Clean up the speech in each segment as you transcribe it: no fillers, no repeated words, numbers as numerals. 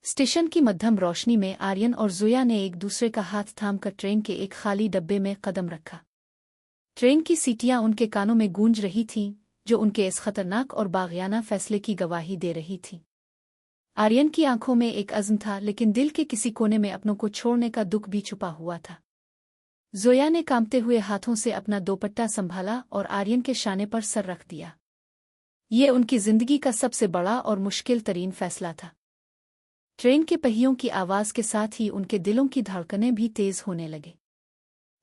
Station की मध्यम रोशनी में आर्यन और ज़ोया ने एक दूसरे का हाथ थामकर ट्रेन के एक खाली डब्बे में कदम रखा। ट्रेन की सीटियां उनके कानों में गूंज रही थीं, जो उनके इस खतरनाक और बाग़ियाना फैसले की गवाही दे रही थी। आर्यन की आंखों में एक अज़्म था, लेकिन दिल के किसी कोने में अपनों को छोड़ने का दुख भी छुपा हुआ था। ज़ोया ने कांपते हुए हाथों से अपना दोपट्टा संभाला और आर्यन के शाने पर सर रख दिया। ये उनकी जिंदगी का सबसे बड़ा और मुश्किल तरीन फैसला था। ट्रेन के पहियों की आवाज़ के साथ ही उनके दिलों की धड़कनें भी तेज होने लगे।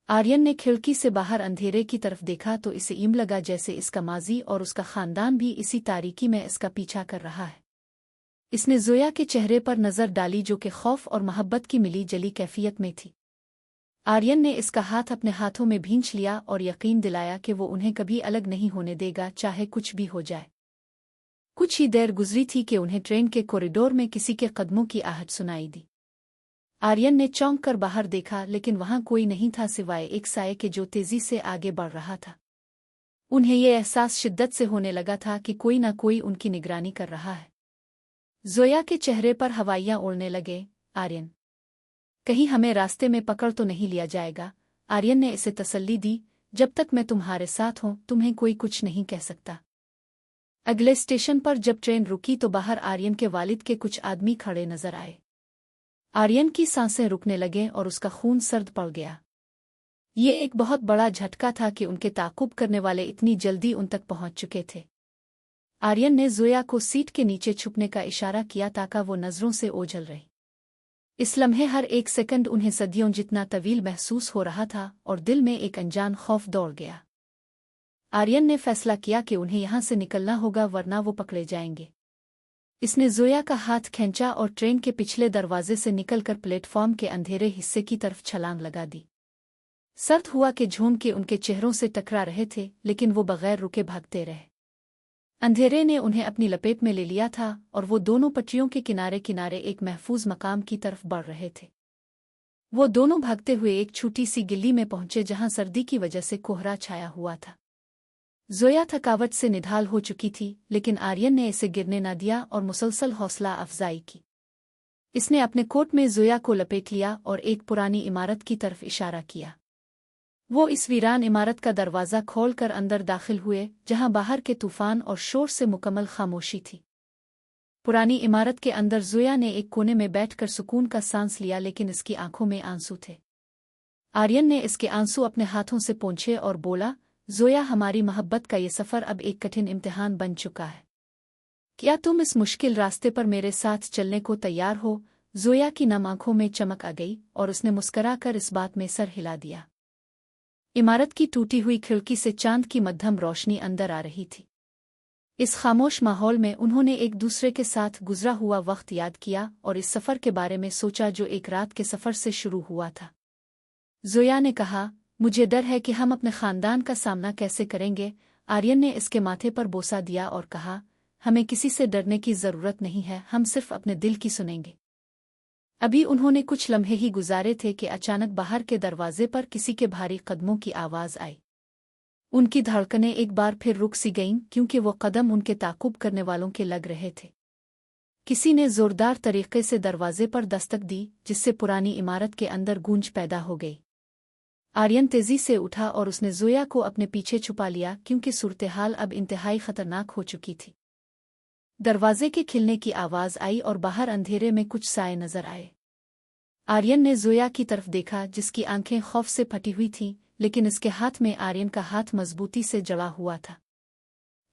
आर्यन ने खिड़की से बाहर अंधेरे की तरफ देखा तो इसे यूं लगा जैसे इसका माजी और उसका खानदान भी इसी तारीकी में इसका पीछा कर रहा है। इसने ज़ोया के चेहरे पर नज़र डाली, जो कि खौफ और मोहब्बत की मिली जली कैफियत में थी। आर्यन ने इसका हाथ अपने हाथों में भींच लिया और यकीन दिलाया कि वो उन्हें कभी अलग नहीं होने देगा, चाहे कुछ भी हो जाए। कुछ ही देर गुजरी थी कि उन्हें ट्रेन के कॉरिडोर में किसी के कदमों की आहट सुनाई दी। आर्यन ने चौंक कर बाहर देखा, लेकिन वहां कोई नहीं था सिवाय एक साये के जो तेजी से आगे बढ़ रहा था। उन्हें यह एहसास शिद्दत से होने लगा था कि कोई ना कोई उनकी निगरानी कर रहा है। ज़ोया के चेहरे पर हवाइयां उड़ने लगे। आर्यन, कहीं हमें रास्ते में पकड़ तो नहीं लिया जाएगा? आर्यन ने इसे तसल्ली दी। जब तक मैं तुम्हारे साथ हूं, तुम्हें कोई कुछ नहीं कह सकता। अगले स्टेशन पर जब ट्रेन रुकी तो बाहर आर्यन के वालिद के कुछ आदमी खड़े नजर आए। आर्यन की सांसें रुकने लगे और उसका खून सर्द पड़ गया। ये एक बहुत बड़ा झटका था कि उनके ताक़ुब करने वाले इतनी जल्दी उन तक पहुंच चुके थे। आर्यन ने ज़ोया को सीट के नीचे छुपने का इशारा किया ताकि वो नज़रों से ओझल रहे। इस लम्हे हर एक सेकंड उन्हें सदियों जितना तवील महसूस हो रहा था और दिल में एक अनजान खौफ दौड़ गया। आर्यन ने फैसला किया कि उन्हें यहां से निकलना होगा, वरना वो पकड़े जाएंगे। इसने ज़ोया का हाथ खींचा और ट्रेन के पिछले दरवाजे से निकलकर प्लेटफॉर्म के अंधेरे हिस्से की तरफ छलांग लगा दी। सर्द हुआ के झोंके के उनके चेहरों से टकरा रहे थे, लेकिन वो बगैर रुके भागते रहे। अंधेरे ने उन्हें अपनी लपेट में ले लिया था और वो दोनों पटरियों के किनारे किनारे एक महफूज मकाम की तरफ बढ़ रहे थे। वो दोनों भागते हुए एक छोटी सी गिल्ली में पहुंचे जहां सर्दी की वजह से कोहरा छाया हुआ था। ज़ोया थकावट से निढाल हो चुकी थी, लेकिन आर्यन ने इसे गिरने न दिया और मुसलसल हौसला अफजाई की। इसने अपने कोट में ज़ोया को लपेट लिया और एक पुरानी इमारत की तरफ इशारा किया। वो इस वीरान इमारत का दरवाज़ा खोलकर अंदर दाखिल हुए, जहां बाहर के तूफान और शोर से मुकम्मल खामोशी थी। पुरानी इमारत के अंदर ज़ोया ने एक कोने में बैठकर सुकून का सांस लिया, लेकिन इसकी आंखों में आंसू थे। आर्यन ने इसके आंसू अपने हाथों से पोंछे और बोला, ज़ोया, हमारी मोहब्बत का ये सफ़र अब एक कठिन इम्तिहान बन चुका है। क्या तुम इस मुश्किल रास्ते पर मेरे साथ चलने को तैयार हो? ज़ोया की नम आंखों में चमक आ गई और उसने मुस्कराकर इस बात में सर हिला दिया। इमारत की टूटी हुई खिड़की से चांद की मध्यम रोशनी अंदर आ रही थी। इस खामोश माहौल में उन्होंने एक दूसरे के साथ गुजरा हुआ वक्त याद किया और इस सफ़र के बारे में सोचा जो एक रात के सफ़र से शुरू हुआ था। ज़ोया ने कहा, मुझे डर है कि हम अपने खानदान का सामना कैसे करेंगे। आर्यन ने इसके माथे पर बोसा दिया और कहा, हमें किसी से डरने की ज़रूरत नहीं है, हम सिर्फ अपने दिल की सुनेंगे। अभी उन्होंने कुछ लम्हे ही गुजारे थे कि अचानक बाहर के दरवाजे पर किसी के भारी कदमों की आवाज़ आई। उनकी धड़कनें एक बार फिर रुक सी गईं, क्योंकि वो कदम उनके ताक़ुब करने वालों के लग रहे थे। किसी ने ज़ोरदार तरीके से दरवाजे पर दस्तक दी, जिससे पुरानी इमारत के अंदर गूंज पैदा हो गई। आर्यन तेजी से उठा और उसने ज़ोया को अपने पीछे छुपा लिया, क्योंकि सूरत-ए-हाल अब इंतहाई खतरनाक हो चुकी थी। दरवाजे के खिलने की आवाज़ आई और बाहर अंधेरे में कुछ साए नजर आए। आर्यन ने ज़ोया की तरफ देखा, जिसकी आंखें खौफ से फटी हुई थीं, लेकिन इसके हाथ में आर्यन का हाथ मजबूती से जड़ा हुआ था।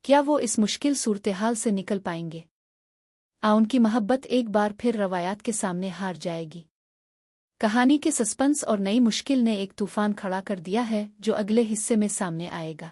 क्या वो इस मुश्किल सूरत-ए-हाल से निकल पाएंगे? उनकी मोहब्बत एक बार फिर रवायात के सामने हार जाएगी? कहानी के सस्पेंस और नई मुश्किल ने एक तूफान खड़ा कर दिया है, जो अगले हिस्से में सामने आएगा।